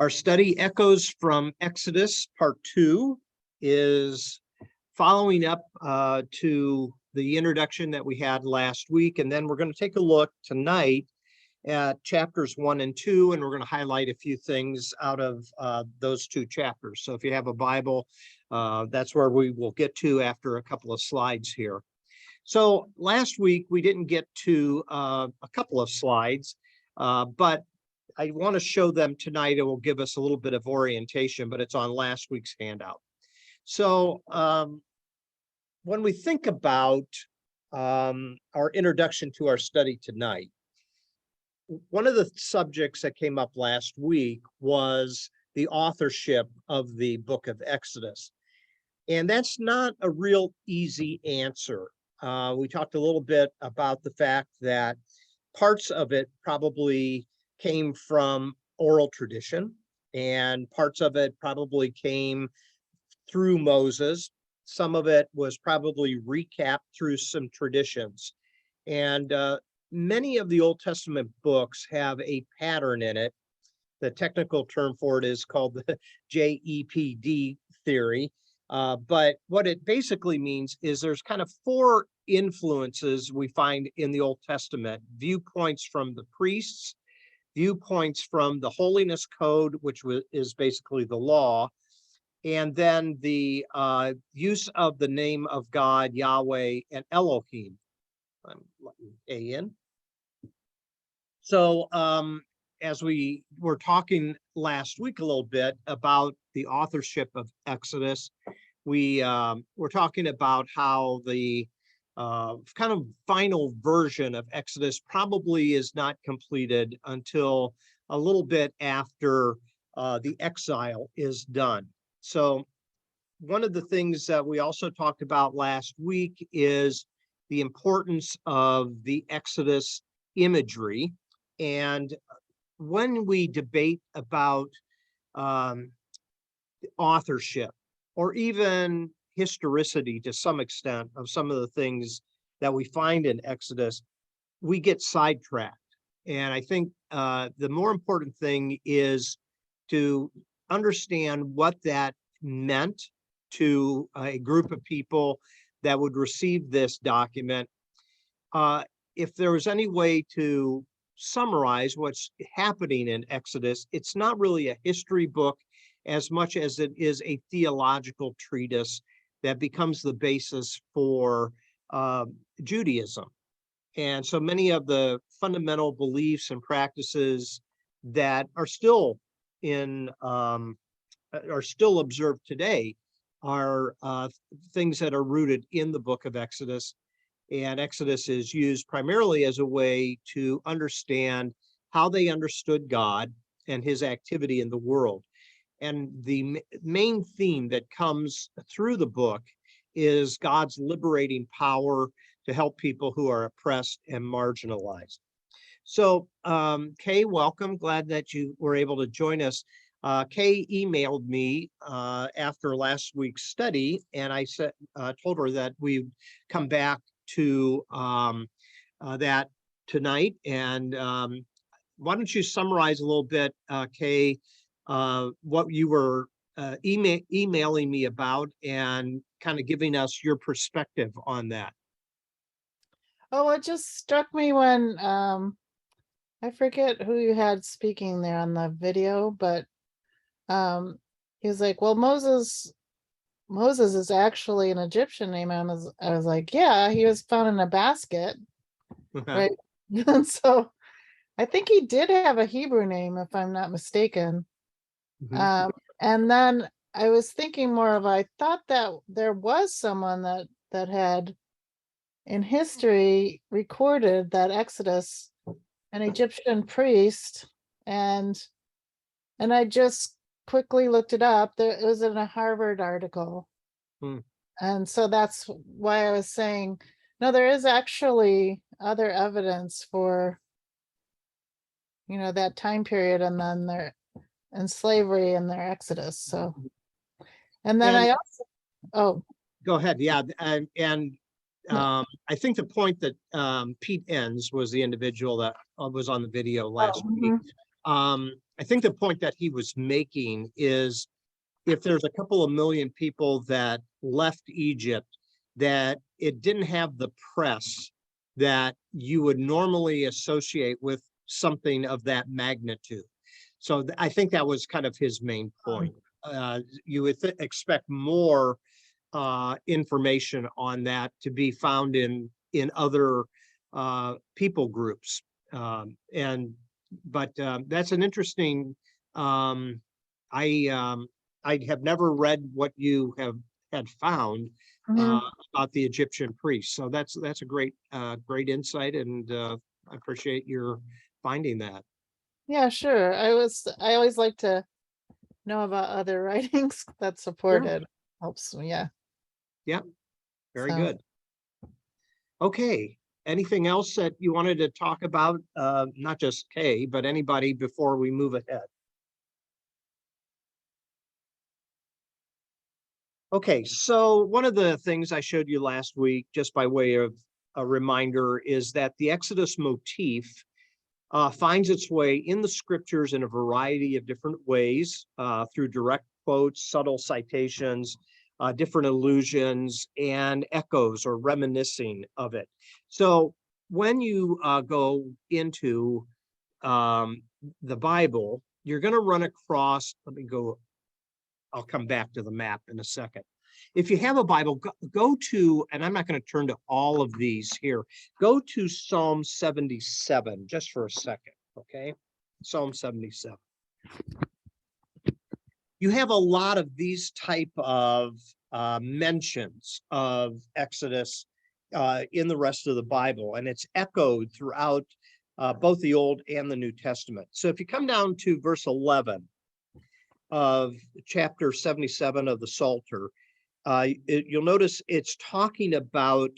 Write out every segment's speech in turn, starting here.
Our study Echoes from Exodus, part 2, is following up to the introduction that we had last week. And then we're going to take a look tonight at chapters 1 and 2, and we're going to highlight a few things out of those two chapters. So if you have a Bible, that's where we will get to after a couple of slides here. So last week we didn't get to a couple of slides, but I want to show them tonight. It will give us a little bit of orientation, but it's on last week's handout. So when we think about our introduction to our study tonight, one of the subjects that came up last week was the authorship of the book of Exodus. And that's not a real easy answer. We talked a little bit about the fact that parts of it probably came from oral tradition, and parts of it probably came through Moses. Some of it was probably recapped through some traditions. And many of the Old Testament books have a pattern in it. The technical term for it is called the JEPD theory. But what it basically means is there's kind of four influences we find in the Old Testament: viewpoints from the priests, viewpoints from the holiness code, which is basically the law, and then the use of the name of God, Yahweh, and Elohim. I'm letting A in. So as we were talking last week a little bit about the authorship of Exodus, we were talking about how the kind of final version of Exodus probably is not completed until a little bit after the exile is done. So one of the things that we also talked about last week is the importance of the Exodus imagery. And when we debate about authorship, or even historicity to some extent of some of the things that we find in Exodus, we get sidetracked. And I think the more important thing is to understand what that meant to a group of people that would receive this document. If there was any way to summarize what's happening in Exodus, it's not really a history book as much as it is a theological treatise that becomes the basis for Judaism. And so many of the fundamental beliefs and practices that are still observed today are things that are rooted in the book of Exodus. And Exodus is used primarily as a way to understand how they understood God and his activity in the world. And the main theme that comes through the book is God's liberating power to help people who are oppressed and marginalized. So, Kay, welcome. Glad that you were able to join us. Kay emailed me after last week's study, and I told her that we'd come back to that tonight. And why don't you summarize a little bit, Kay, what you were emailing me about, and kind of giving us your perspective on that. Oh, it just struck me when I forget who you had speaking there on the video, but he was like, well, Moses is actually an Egyptian name. I was like, yeah, he was found in a basket, right? And so I think he did have a Hebrew name, if I'm not mistaken. Mm-hmm. And then I was thinking more of, I thought that there was someone that had in history recorded that Exodus, an Egyptian priest, and I just quickly looked it up. It was in a Harvard article. And so that's why I was saying, no, there is actually other evidence for, that time period, and then and slavery and their Exodus. So, and then I also, go ahead. Yeah. And I think the point that Pete Enns was the individual that was on the video last week. I think the point that he was making is if there's a couple of million people that left Egypt, that it didn't have the press that you would normally associate with something of that magnitude. So I think that was kind of his main point. You would expect more information on that to be found in other people groups. But that's an interesting. I have never read what you had found Mhm. about the Egyptian priests. So that's a great insight, and I appreciate your finding that. Yeah, sure. I always like to know about other writings that support Sure. it. Helps me, yeah. Yeah, very So good. Okay. Anything else that you wanted to talk about? Not just Kay, but anybody before we move ahead? Okay, so one of the things I showed you last week, just by way of a reminder, is that the Exodus motif finds its way in the scriptures in a variety of different ways, through direct quotes, subtle citations, different allusions, and echoes or reminiscing of it. So when you go into the Bible, you're going to run across, I'll come back to the map in a second. If you have a Bible, go to, and I'm not going to turn to all of these here, go to Psalm 77 just for a second, okay? Psalm 77. You have a lot of these type of mentions of Exodus in the rest of the Bible, and it's echoed throughout both the Old and the New Testament. So if you come down to verse 11 of chapter 77 of the Psalter, you'll notice it's talking about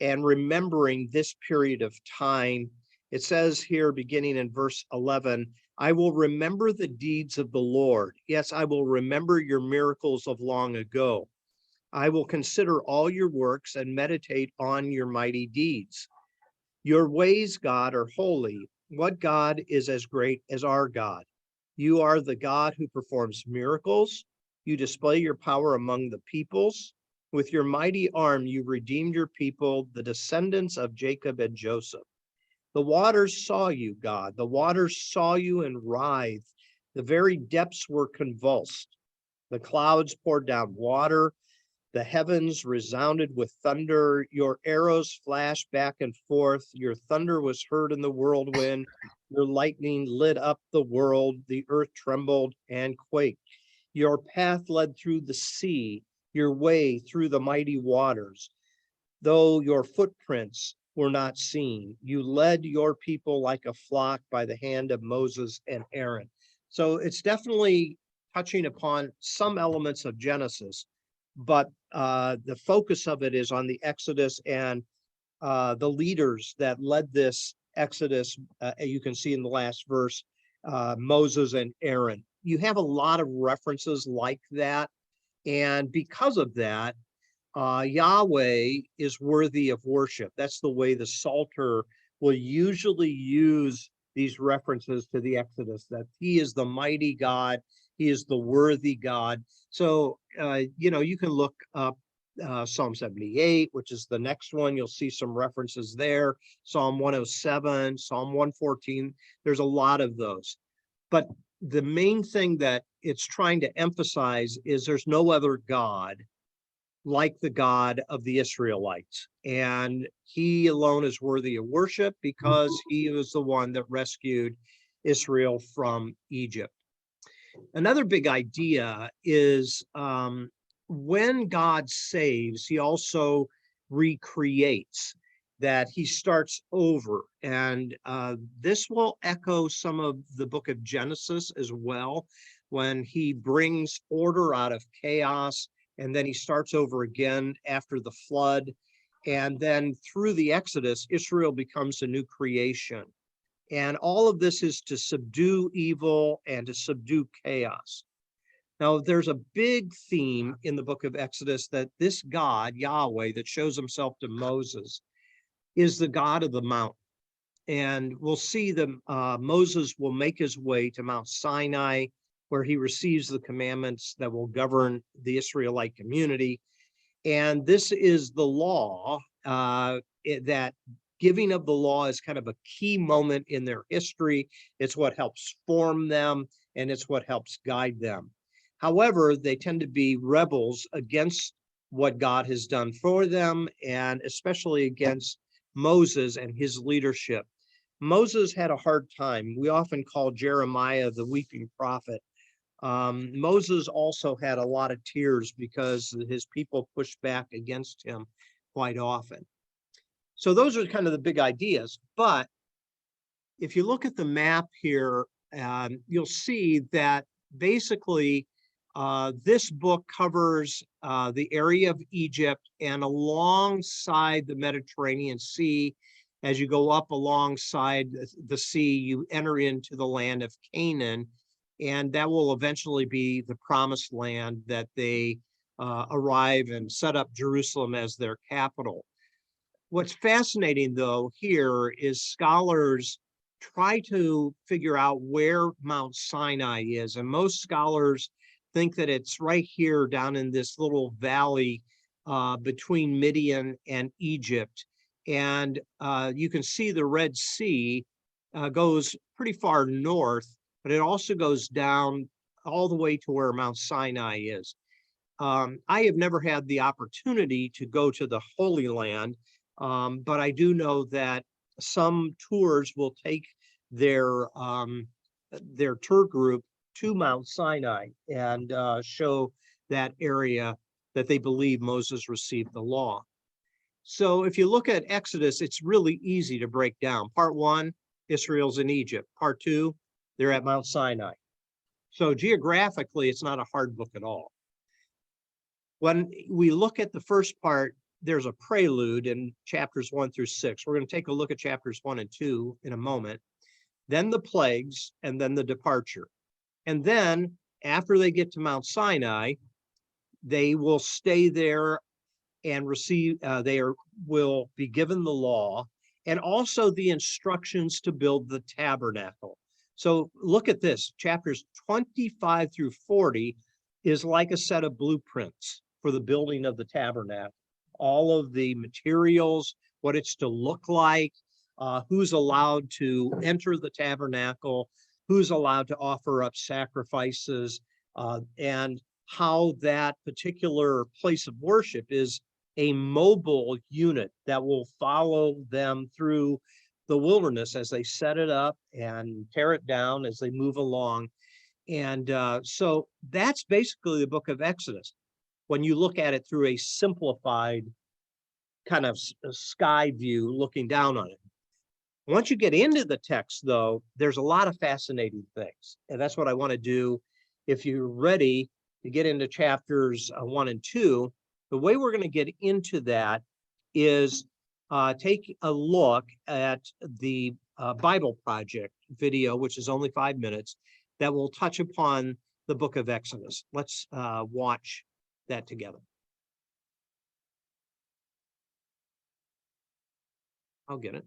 and remembering this period of time. It says here, beginning in verse 11, I will remember the deeds of the Lord. Yes, I will remember your miracles of long ago. I will consider all your works and meditate on your mighty deeds. Your ways, God, are holy. What God is as great as our God? You are the God who performs miracles. You display your power among the peoples. With your mighty arm, you redeemed your people, the descendants of Jacob and Joseph. The waters saw you, God. The waters saw you and writhed. The very depths were convulsed. The clouds poured down water. The heavens resounded with thunder. Your arrows flashed back and forth. Your thunder was heard in the whirlwind. Your lightning lit up the world. The earth trembled and quaked. Your path led through the sea, your way through the mighty waters. Though your footprints were not seen, you led your people like a flock by the hand of Moses and Aaron. So it's definitely touching upon some elements of Genesis, but the focus of it is on the Exodus and the leaders that led this Exodus. You can see in the last verse, Moses and Aaron. You have a lot of references like that. And because of that, Yahweh is worthy of worship. That's the way the Psalter will usually use these references to the Exodus, that he is the mighty God, he is the worthy God. So, you can look up Psalm 78, which is the next one. You'll see some references there. Psalm 107, Psalm 114. There's a lot of those. But the main thing that it's trying to emphasize is there's no other God like the God of the Israelites. And he alone is worthy of worship because he was the one that rescued Israel from Egypt. Another big idea is when God saves, he also recreates, that he starts over. And this will echo some of the book of Genesis as well, when he brings order out of chaos, and then he starts over again after the flood. And then through the Exodus, Israel becomes a new creation. And all of this is to subdue evil and to subdue chaos. Now, there's a big theme in the book of Exodus that this God, Yahweh, that shows himself to Moses, is the God of the mountain. And we'll see that Moses will make his way to Mount Sinai, where he receives the commandments that will govern the Israelite community. And this is the law, that giving of the law is kind of a key moment in their history. It's what helps form them, and it's what helps guide them. However, they tend to be rebels against what God has done for them, and especially against Moses and his leadership. Moses had a hard time. We often call Jeremiah the weeping prophet. Moses also had a lot of tears because his people pushed back against him quite often. So those are kind of the big ideas. But if you look at the map here, you'll see that basically this book covers the area of Egypt, and alongside the Mediterranean Sea, as you go up alongside the sea, you enter into the land of Canaan, and that will eventually be the promised land that they arrive and set up Jerusalem as their capital. What's fascinating, though, here is scholars try to figure out where Mount Sinai is, and most scholars think that it's right here down in this little valley between Midian and Egypt. And you can see the Red Sea goes pretty far north, but it also goes down all the way to where Mount Sinai is. I have never had the opportunity to go to the Holy Land, but I do know that some tours will take their tour group to Mount Sinai and show that area that they believe Moses received the law. So if you look at Exodus, it's really easy to break down. Part 1, Israel's in Egypt. Part 2, they're at Mount Sinai. So geographically, it's not a hard book at all. When we look at the first part, there's a prelude in chapters 1 through 6. We're going to take a look at chapters 1 and 2 in a moment. Then the plagues, and then the departure. And then after they get to Mount Sinai, they will stay there and receive, will be given the law and also the instructions to build the tabernacle. So look at this, chapters 25 through 40 is like a set of blueprints for the building of the tabernacle. All of the materials, what it's to look like, who's allowed to enter the tabernacle, who's allowed to offer up sacrifices, and how that particular place of worship is a mobile unit that will follow them through the wilderness as they set it up and tear it down as they move along. And so that's basically the book of Exodus when you look at it through a simplified kind of sky view looking down on it. Once you get into the text, though, there's a lot of fascinating things. And that's what I want to do. If you're ready to get into chapters 1 and 2, the way we're going to get into that is take a look at the Bible Project video, which is only 5 minutes, that will touch upon the book of Exodus. Let's watch that together. I'll get it.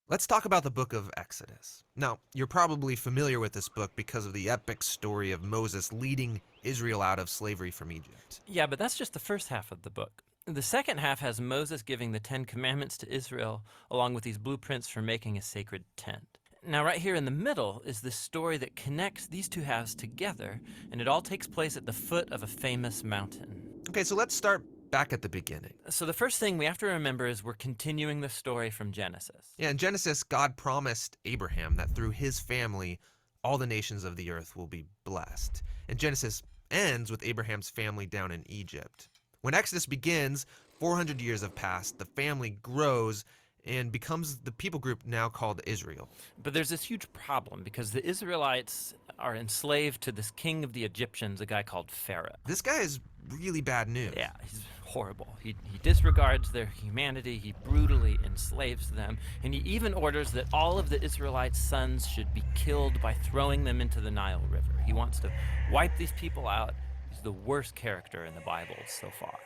Let's talk about the book of Exodus. Now, you're probably familiar with this book because of the epic story of Moses leading Israel out of slavery from Egypt. Yeah, but that's just the first half of the book. The second half has Moses giving the 10 Commandments to Israel, along with these blueprints for making a sacred tent. Now, right here in the middle is the story that connects these two halves together, and it all takes place at the foot of a famous mountain. Okay, so let's start back at the beginning. So the first thing we have to remember is we're continuing the story from Genesis. Yeah, in Genesis, God promised Abraham that through his family, all the nations of the earth will be blessed. And Genesis ends with Abraham's family down in Egypt. When Exodus begins, 400 years have passed, the family grows and becomes the people group now called Israel. But there's this huge problem because the Israelites are enslaved to this king of the Egyptians, a guy called Pharaoh. This guy is really bad news. Yeah, he's horrible. He disregards their humanity, he brutally enslaves them, and he even orders that all of the Israelites' sons should be killed by throwing them into the Nile River. He wants to wipe these people out. He's the worst character in the Bible so far.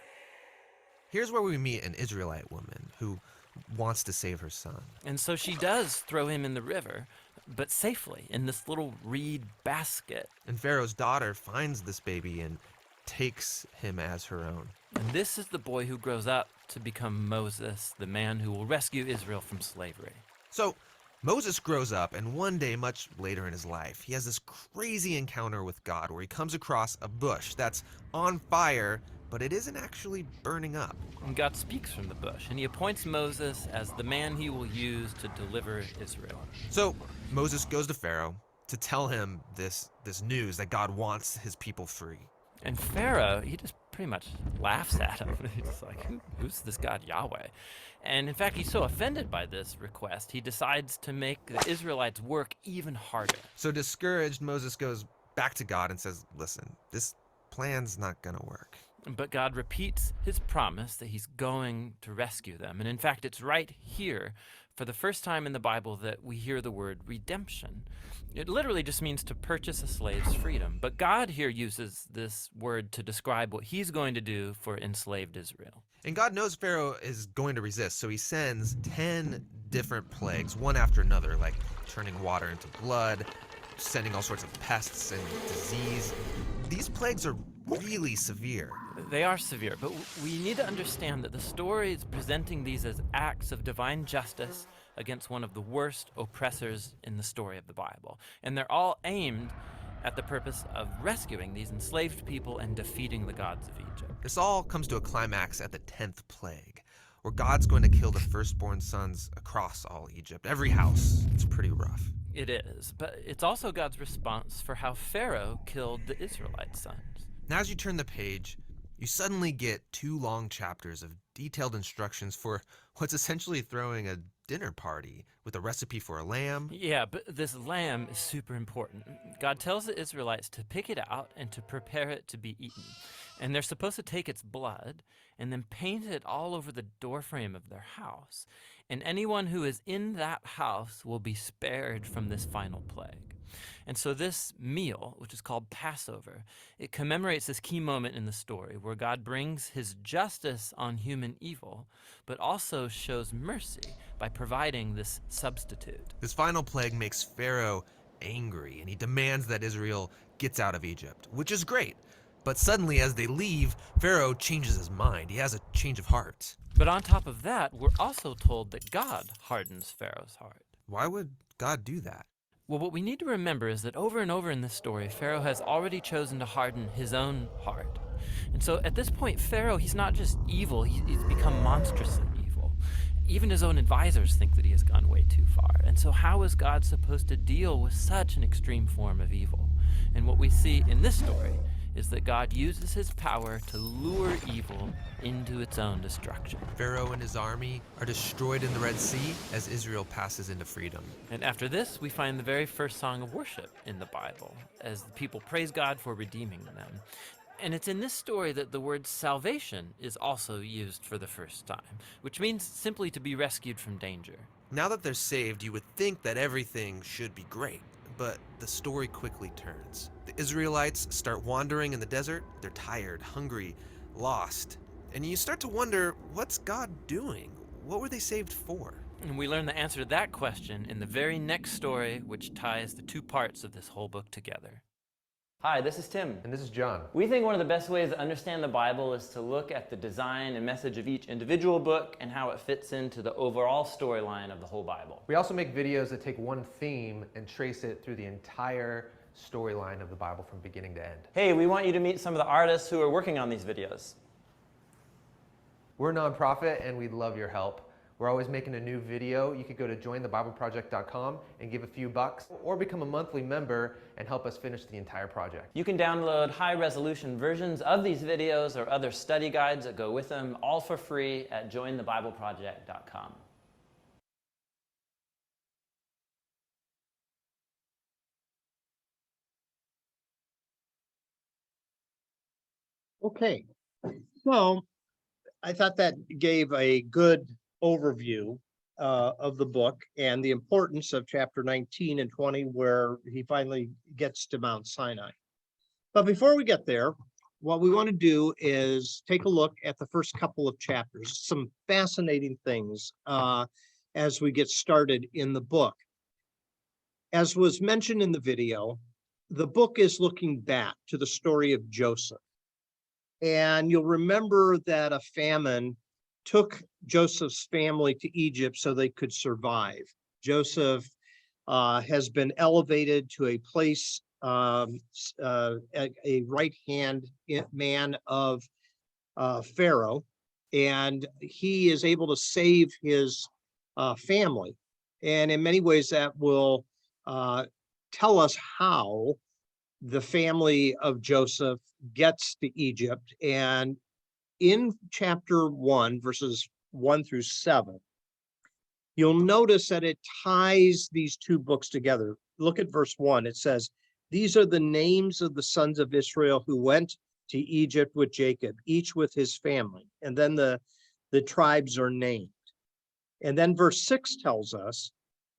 Here's where we meet an Israelite woman who wants to save her son. And so she does throw him in the river, but safely in this little reed basket. And Pharaoh's daughter finds this baby and takes him as her own. And this is the boy who grows up to become Moses, the man who will rescue Israel from slavery. So Moses grows up, and one day, much later in his life, he has this crazy encounter with God where he comes across a bush that's on fire, but it isn't actually burning up. And God speaks from the bush, and he appoints Moses as the man he will use to deliver Israel. So Moses goes to Pharaoh to tell him this news that God wants his people free. And Pharaoh, he just pretty much laughs at him. He's like, who's this God Yahweh? And in fact, he's so offended by this request, he decides to make the Israelites work even harder. So discouraged, Moses goes back to God and says, listen, this plan's not gonna work. But God repeats his promise that he's going to rescue them. And in fact, it's right here, for the first time in the Bible, that we hear the word redemption. It literally just means to purchase a slave's freedom. But God here uses this word to describe what he's going to do for enslaved Israel. And God knows Pharaoh is going to resist, so he sends 10 different plagues, one after another, like turning water into blood, sending all sorts of pests and disease. These plagues are really severe. They are severe, but we need to understand that the story is presenting these as acts of divine justice against one of the worst oppressors in the story of the Bible. And they're all aimed at the purpose of rescuing these enslaved people and defeating the gods of Egypt. This all comes to a climax at the 10th plague, where God's going to kill the firstborn sons across all Egypt. Every house. It's pretty rough. It is, but it's also God's response for how Pharaoh killed the Israelite sons. Now, as you turn the page, you suddenly get 2 long chapters of detailed instructions for what's essentially throwing a dinner party with a recipe for a lamb. Yeah, but this lamb is super important. God tells the Israelites to pick it out and to prepare it to be eaten. And they're supposed to take its blood and then paint it all over the doorframe of their house. And anyone who is in that house will be spared from this final plague. And so this meal, which is called Passover, it commemorates this key moment in the story where God brings his justice on human evil, but also shows mercy by providing this substitute. This final plague makes Pharaoh angry, and he demands that Israel gets out of Egypt, which is great. But suddenly, as they leave, Pharaoh changes his mind. He has a change of heart. But on top of that, we're also told that God hardens Pharaoh's heart. Why would God do that? Well, what we need to remember is that over and over in this story, Pharaoh has already chosen to harden his own heart. And so at this point, Pharaoh, he's not just evil, he's become monstrously evil. Even his own advisors think that he has gone way too far. And so how is God supposed to deal with such an extreme form of evil? And what we see in this story is that God uses his power to lure evil into its own destruction. Pharaoh and his army are destroyed in the Red Sea as Israel passes into freedom. And after this, we find the very first song of worship in the Bible, as the people praise God for redeeming them. And it's in this story that the word salvation is also used for the first time, which means simply to be rescued from danger. Now that they're saved, you would think that everything should be great. But the story quickly turns. The Israelites start wandering in the desert. They're tired, hungry, lost. And you start to wonder, what's God doing? What were they saved for? And we learn the answer to that question in the very next story, which ties the 2 parts of this whole book together. Hi, this is Tim. And this is John. We think one of the best ways to understand the Bible is to look at the design and message of each individual book and how it fits into the overall storyline of the whole Bible. We also make videos that take one theme and trace it through the entire storyline of the Bible from beginning to end. Hey, we want you to meet some of the artists who are working on these videos. We're a nonprofit and we'd love your help. We're always making a new video. You could go to jointhebibleproject.com and give a few bucks, or become a monthly member and help us finish the entire project. You can download high-resolution versions of these videos or other study guides that go with them, all for free at jointhebibleproject.com. Okay, so I thought that gave a good overview of the book and the importance of chapter 19 and 20, where he finally gets to Mount Sinai. But before we get there, what we want to do is take a look at the first couple of chapters, some fascinating things as we get started in the book. As was mentioned in the video, the book is looking back to the story of Joseph. And you'll remember that a famine took Joseph's family to Egypt so they could survive. Joseph has been elevated to a place, a right-hand man of Pharaoh, and he is able to save his family. And in many ways, that will tell us how the family of Joseph gets to Egypt. And in chapter 1, verses 1 through 7, you'll notice that it ties these two books together. Look at verse 1. It says, "These are the names of the sons of Israel who went to Egypt with Jacob, each with his family." And then the tribes are named. And then verse 6 tells us,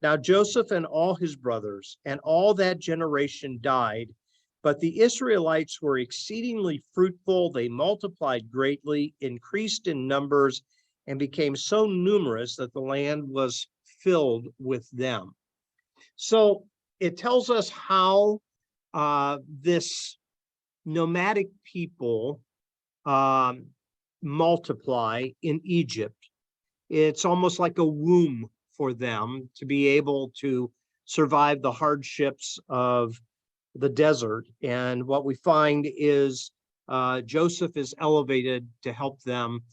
"Now Joseph and all his brothers and all that generation died, but the Israelites were exceedingly fruitful. They multiplied greatly, increased in numbers, and became so numerous that the land was filled with them." So it tells us how this nomadic people multiply in Egypt. It's almost like a womb for them to be able to survive the hardships of the desert. And what we find is Joseph is elevated to help them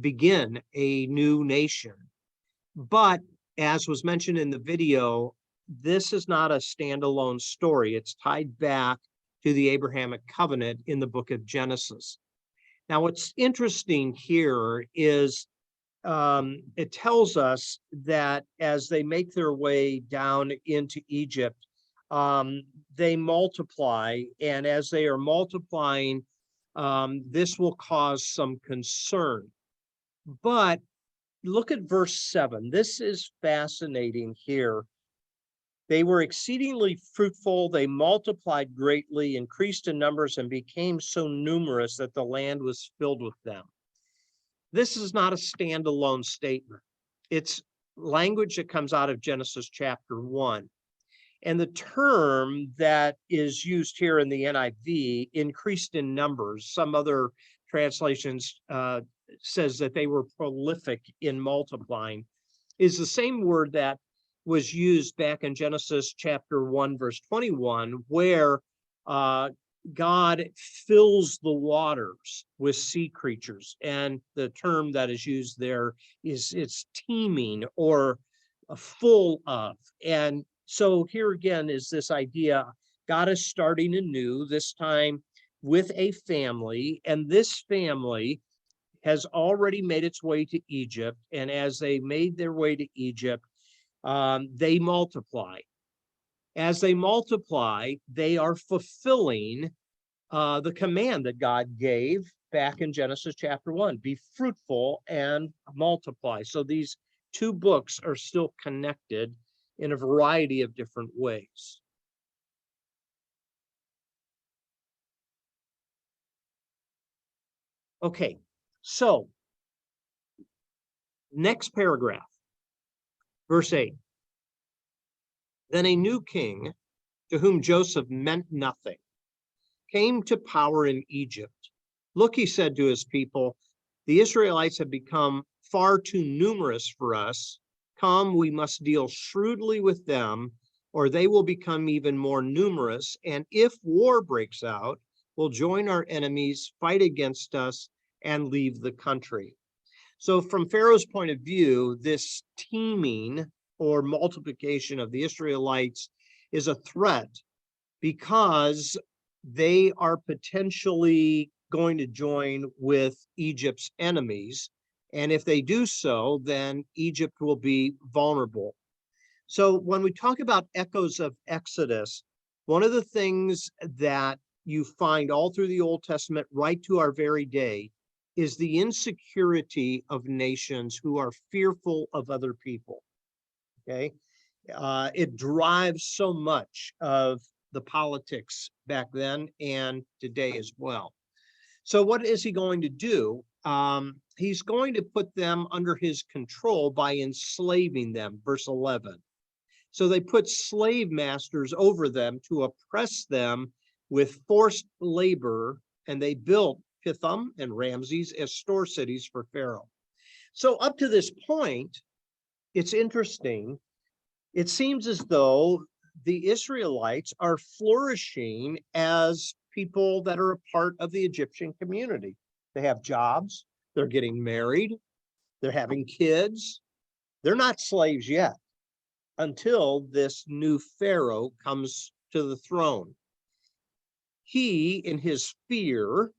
begin a new nation. But as was mentioned in the video, this is not a standalone story. It's tied back to the Abrahamic covenant in the book of Genesis. Now, what's interesting here is it tells us that as they make their way down into Egypt, they multiply, and as they are multiplying, this will cause some concern. But look at verse 7. This is fascinating here. "They were exceedingly fruitful, they multiplied greatly, increased in numbers, and became so numerous that the land was filled with them." This is not a standalone statement. It's language that comes out of Genesis chapter 1. And the term that is used here in the NIV, increased in numbers, some other translations says that they were prolific in multiplying, is the same word that was used back in Genesis chapter 1, verse 21, where God fills the waters with sea creatures. And the term that is used there is it's teeming or full of. And so here again is this idea, God is starting anew, this time with a family, and this family has already made its way to Egypt. And as they made their way to Egypt, they multiply. As they multiply, they are fulfilling the command that God gave back in Genesis chapter 1, be fruitful and multiply. So these two books are still connected in a variety of different ways. Okay, so next paragraph, verse 8. "Then a new king, to whom Joseph meant nothing, came to power in Egypt. Look, he said to his people, the Israelites have become far too numerous for us. Come, we must deal shrewdly with them, or they will become even more numerous. And if war breaks out, we'll join our enemies, fight against us, and leave the country." So from Pharaoh's point of view, this teeming or multiplication of the Israelites is a threat because they are potentially going to join with Egypt's enemies. And if they do so, then Egypt will be vulnerable. So when we talk about echoes of Exodus, one of the things that you find all through the Old Testament right to our very day is the insecurity of nations who are fearful of other people. Okay, it drives so much of the politics back then and today as well. So what is he going to do? He's going to put them under his control by enslaving them, verse 11. So they put slave masters over them to oppress them with forced labor, and they built Pithom and Ramses as store cities for Pharaoh. So up to this point, it's interesting. It seems as though the Israelites are flourishing as people that are a part of the Egyptian community. They have jobs, they're getting married, they're having kids. They're not slaves yet until this new Pharaoh comes to the throne. He, in his fear,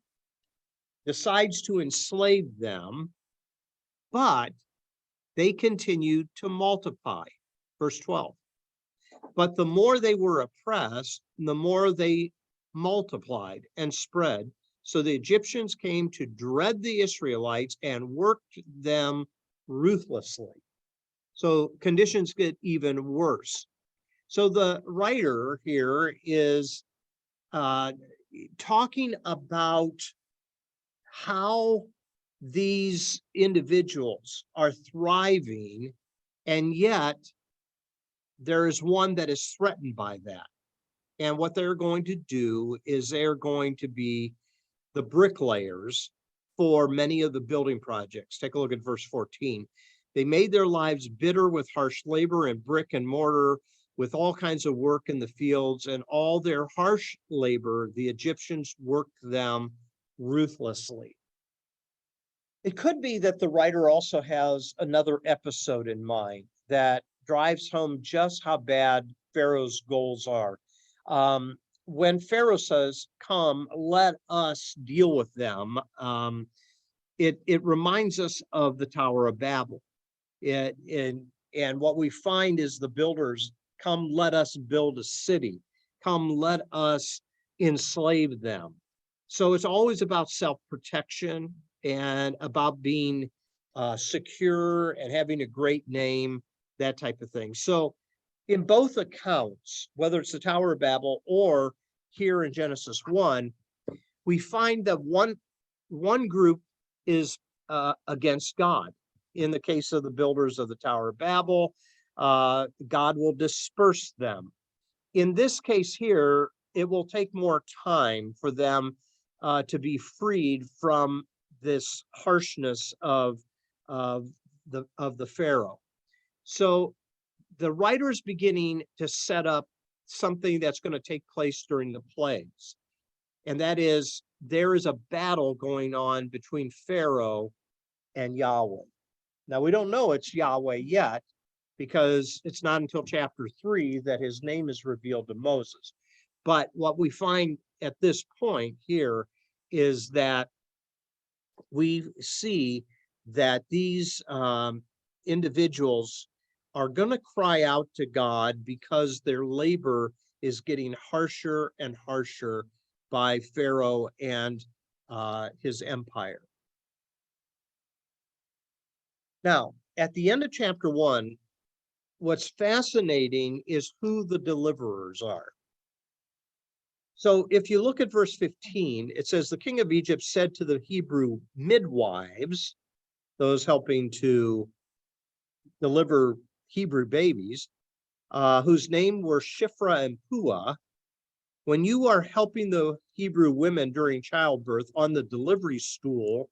decides to enslave them, but they continued to multiply. Verse 12. But the more they were oppressed, the more they multiplied and spread. So the Egyptians came to dread the Israelites and worked them ruthlessly. So conditions get even worse. So the writer here is talking about how these individuals are thriving, and yet there is one that is threatened by that. And what they're going to do is they're going to be the bricklayers for many of the building projects. Take a look at verse 14. They made their lives bitter with harsh labor and brick and mortar, with all kinds of work in the fields, and all their harsh labor, the Egyptians worked them ruthlessly. It could be that the writer also has another episode in mind that drives home just how bad Pharaoh's goals are. When Pharaoh says, "Come, let us deal with them," it reminds us of the Tower of Babel. And what we find is the builders, "Come, let us build a city. Come, let us enslave them." So it's always about self-protection and about being secure and having a great name, that type of thing. So in both accounts, whether it's the Tower of Babel or here in Genesis 1, we find that one group is against God. In the case of the builders of the Tower of Babel, God will disperse them. In this case here, it will take more time for them to be freed from this harshness of the Pharaoh. So the writer's beginning to set up something that's going to take place during the plagues. And that is, there is a battle going on between Pharaoh and Yahweh. Now, we don't know it's Yahweh yet, because it's not until chapter 3 that his name is revealed to Moses. But what we find at this point here is that we see that these individuals are going to cry out to God because their labor is getting harsher and harsher by Pharaoh and his empire. Now, at the end of chapter 1, what's fascinating is who the deliverers are. So if you look at verse 15, it says, the king of Egypt said to the Hebrew midwives, those helping to deliver Hebrew babies, whose name were Shiphrah and Puah, when you are helping the Hebrew women during childbirth on the delivery stool,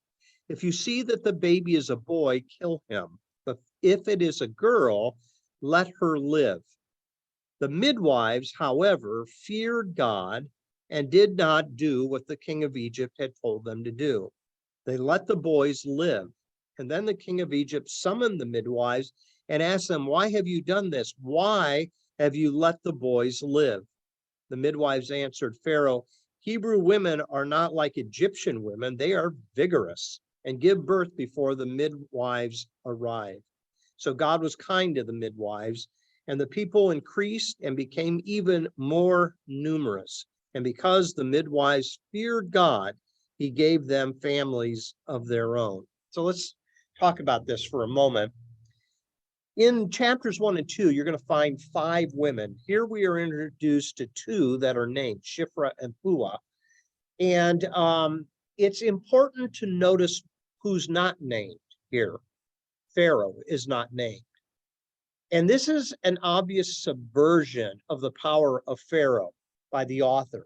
if you see that the baby is a boy, kill him. But if it is a girl, let her live. The midwives, however, feared God and did not do what the king of Egypt had told them to do. They let the boys live. And then the king of Egypt summoned the midwives and asked them, why have you done this? Why have you let the boys live? The midwives answered Pharaoh, Hebrew women are not like Egyptian women. They are vigorous and give birth before the midwives arrive. So God was kind to the midwives, and the people increased and became even more numerous. And because the midwives feared God, he gave them families of their own. So let's talk about this for a moment. In chapters 1 and 2, you're going to find 5 women. Here we are introduced to 2 that are named, Shiphrah and Puah. And it's important to notice who's not named here. Pharaoh is not named. And this is an obvious subversion of the power of Pharaoh by the author.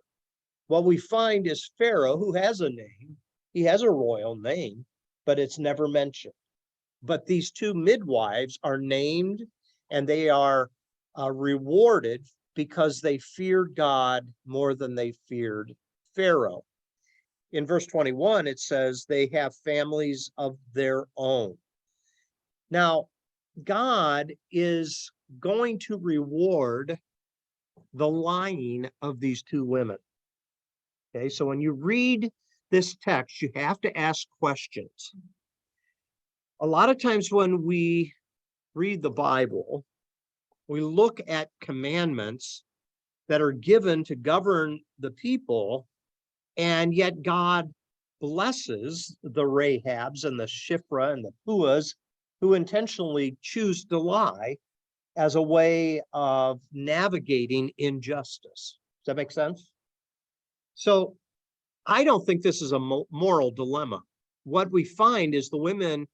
What we find is Pharaoh, who has a name, he has a royal name, but it's never mentioned. But these 2 midwives are named, and they are rewarded because they feared God more than they feared Pharaoh. In verse 21, it says they have families of their own. Now, God is going to reward the lying of these 2 women. Okay, so when you read this text, you have to ask questions. A lot of times when we read the Bible, we look at commandments that are given to govern the people, and yet God blesses the Rahabs and the Shiphrah and the Puahs who intentionally choose to lie as a way of navigating injustice. Does that make sense? So I don't think this is a moral dilemma. What we find is the women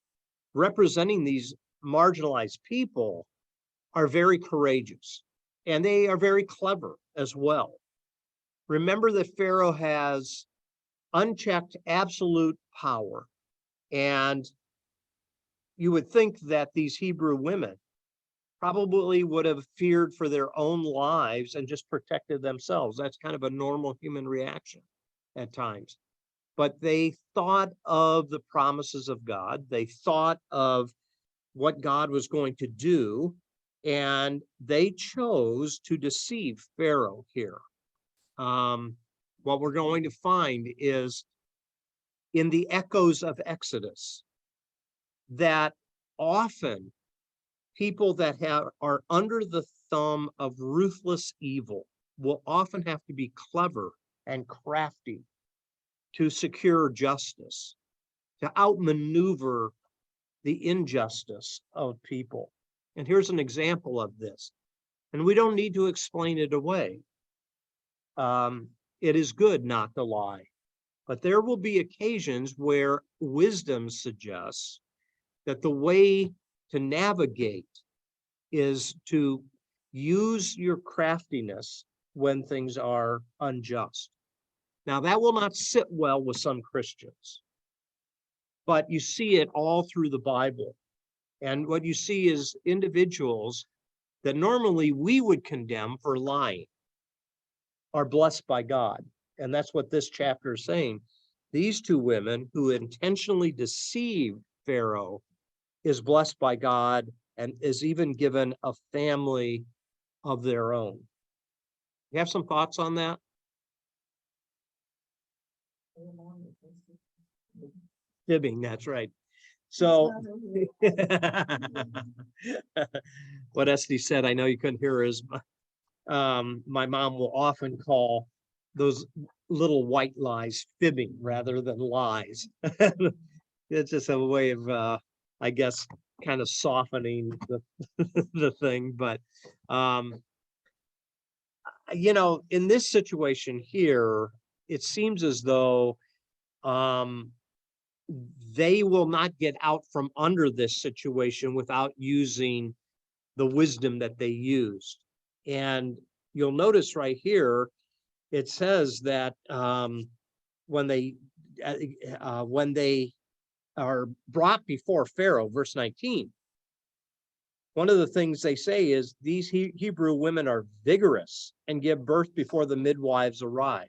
representing these marginalized people are very courageous, and they are very clever as well. Remember that Pharaoh has unchecked absolute power, and you would think that these Hebrew women probably would have feared for their own lives and just protected themselves. That's kind of a normal human reaction at times. But they thought of the promises of God. They thought of what God was going to do, and they chose to deceive Pharaoh here. What we're going to find is in the echoes of Exodus that often people that are under the thumb of ruthless evil will often have to be clever and crafty to secure justice, to outmaneuver the injustice of people. And here's an example of this. And we don't need to explain it away. It is good not to lie, but there will be occasions where wisdom suggests that the way to navigate is to use your craftiness when things are unjust. Now, that will not sit well with some Christians, but you see it all through the Bible. And what you see is individuals that normally we would condemn for lying are blessed by God. And that's what this chapter is saying. These 2 women who intentionally deceived Pharaoh is blessed by God and is even given a family of their own. You have some thoughts on that? Fibbing, that's right. So what Esty said, I know you couldn't hear, is my mom will often call those little white lies fibbing rather than lies. It's just a way of, I guess, kind of softening the thing. But, in this situation here, it seems as though they will not get out from under this situation without using the wisdom that they used. And you'll notice right here, it says that when they are brought before Pharaoh, verse 19, one of the things they say is these Hebrew women are vigorous and give birth before the midwives arrive.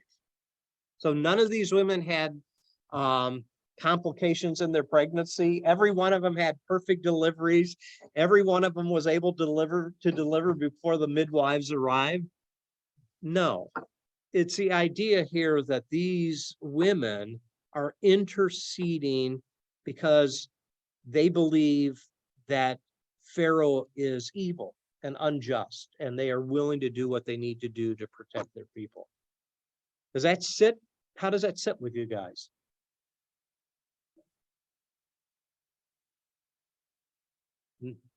So none of these women had complications in their pregnancy. Every one of them had perfect deliveries. Every one of them was able to deliver before the midwives arrived. No, it's the idea here that these women are interceding because they believe that Pharaoh is evil and unjust, and they are willing to do what they need to do to protect their people. Does that sit? How does that sit with you guys?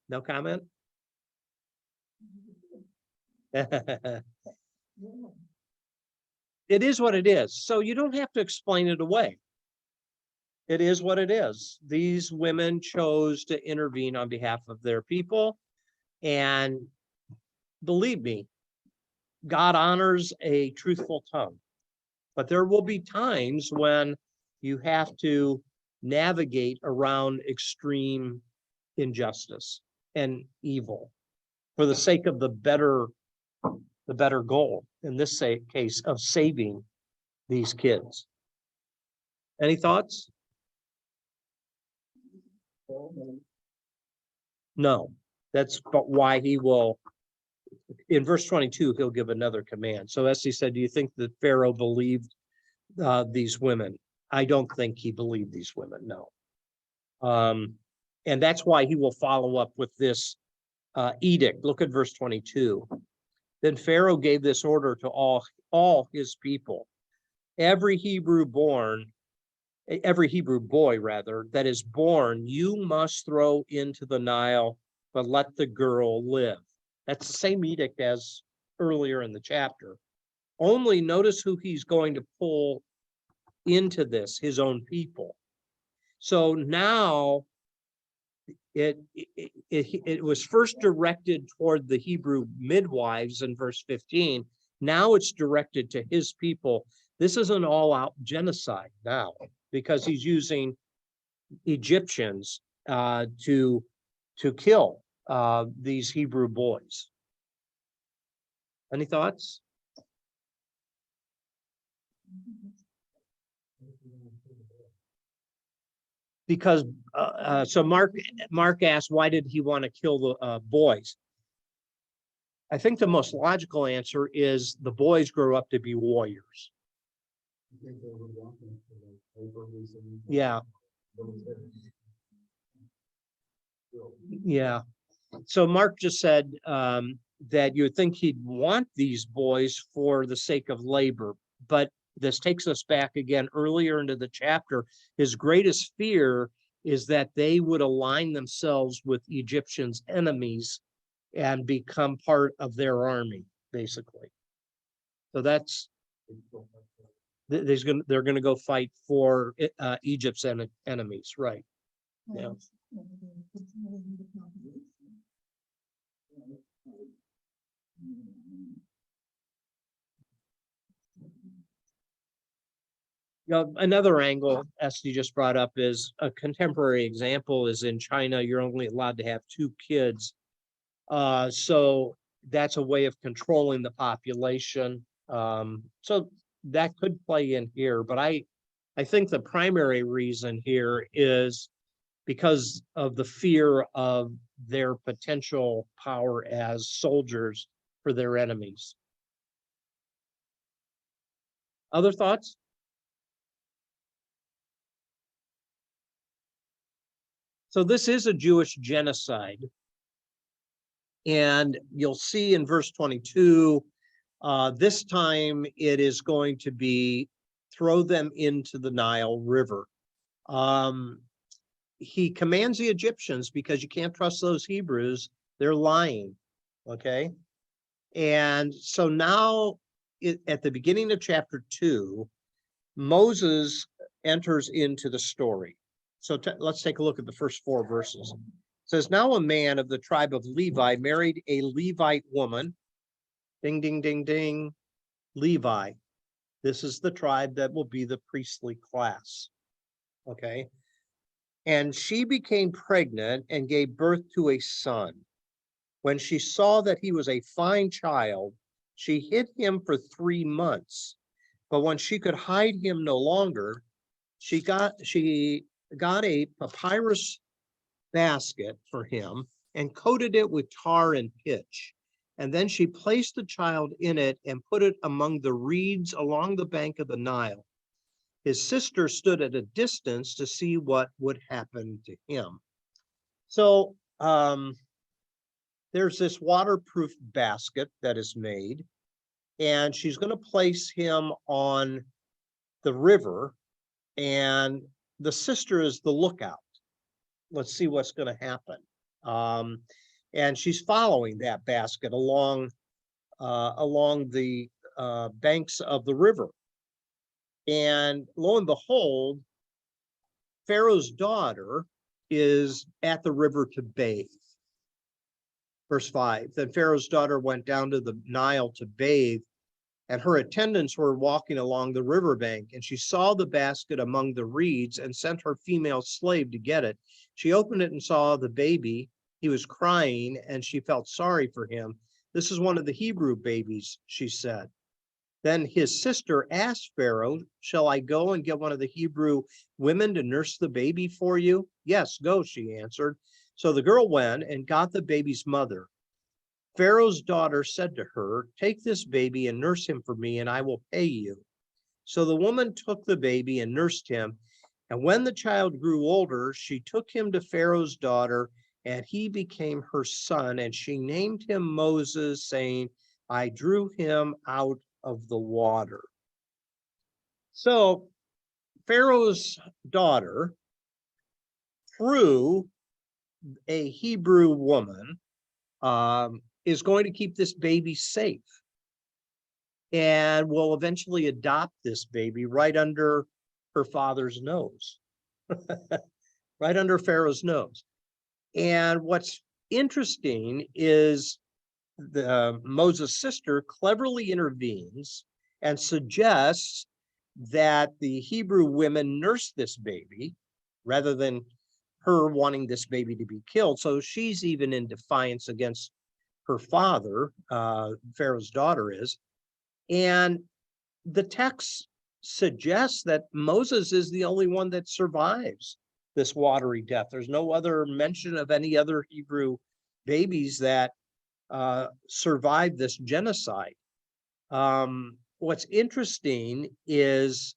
No comment? It is what it is. So you don't have to explain it away. It is what it is. These women chose to intervene on behalf of their people. And believe me, God honors a truthful tongue. But there will be times when you have to navigate around extreme injustice and evil for the sake of the better goal, in this case of saving these kids. Any thoughts? No, that's but why he will, in verse 22, he'll give another command. So Esty said, do you think that Pharaoh believed these women? I don't think he believed these women, no. And that's why he will follow up with this edict. Look at verse 22. Then Pharaoh gave this order to all his people. Every Hebrew boy rather, that is born, you must throw into the Nile, but let the girl live. That's the same edict as earlier in the chapter. Only notice who he's going to pull into this, his own people. So now it was first directed toward the Hebrew midwives in verse 15. Now it's directed to his people. This is an all-out genocide now, because he's using Egyptians to kill these Hebrew boys. Any thoughts? Because so Mark asked, why did he want to kill the boys? I think the most logical answer is the boys grow up to be warriors. Yeah. Yeah. So Mark just said that you would think he'd want these boys for the sake of labor, but this takes us back again earlier into the chapter. His greatest fear is that they would align themselves with Egyptians' enemies and become part of their army, basically. So that's they're going to go fight for Egypt's enemies, right? Yeah. Another angle Esty just brought up is a contemporary example is in China, you're only allowed to have 2 kids. So that's a way of controlling the population. So that could play in here, but I think the primary reason here is because of the fear of their potential power as soldiers for their enemies. Other thoughts? So this is a Jewish genocide. And you'll see in verse 22, this time it is going to be throw them into the Nile River. He commands the Egyptians because you can't trust those Hebrews. They're lying, okay? And so now at the beginning of chapter 2, Moses enters into the story. So let's take a look at the first 4 verses. It says, now a man of the tribe of Levi married a Levite woman. Ding, ding, ding, ding. Levi. This is the tribe that will be the priestly class. Okay. And she became pregnant and gave birth to a son. When she saw that he was a fine child, she hid him for 3 months. But when she could hide him no longer, she got a papyrus basket for him and coated it with tar and pitch. And then she placed the child in it and put it among the reeds along the bank of the Nile. His sister stood at a distance to see what would happen to him. So there's this waterproof basket that is made, and she's going to place him on the river, and the sister is the lookout. Let's see what's going to happen. And she's following that basket along along the banks of the river. And lo and behold, Pharaoh's daughter is at the river to bathe. Verse 5, then Pharaoh's daughter went down to the Nile to bathe, and her attendants were walking along the riverbank, and she saw the basket among the reeds and sent her female slave to get it. She opened it and saw the baby. He was crying, and she felt sorry for him. This is one of the Hebrew babies, she said. Then his sister asked Pharaoh, shall I go and get one of the Hebrew women to nurse the baby for you? Yes, go, she answered. So the girl went and got the baby's mother. Pharaoh's daughter said to her, take this baby and nurse him for me, and I will pay you. So the woman took the baby and nursed him. And when the child grew older, she took him to Pharaoh's daughter, and he became her son. And she named him Moses, saying, I drew him out of the water. So Pharaoh's daughter, through a Hebrew woman, is going to keep this baby safe and will eventually adopt this baby right under her father's nose, right under Pharaoh's nose. And what's interesting is Moses' sister cleverly intervenes and suggests that the Hebrew women nurse this baby rather than her wanting this baby to be killed. So she's even in defiance against her father, Pharaoh's daughter is. And the text suggests that Moses is the only one that survives this watery death. There's no other mention of any other Hebrew babies that survived this genocide. What's interesting is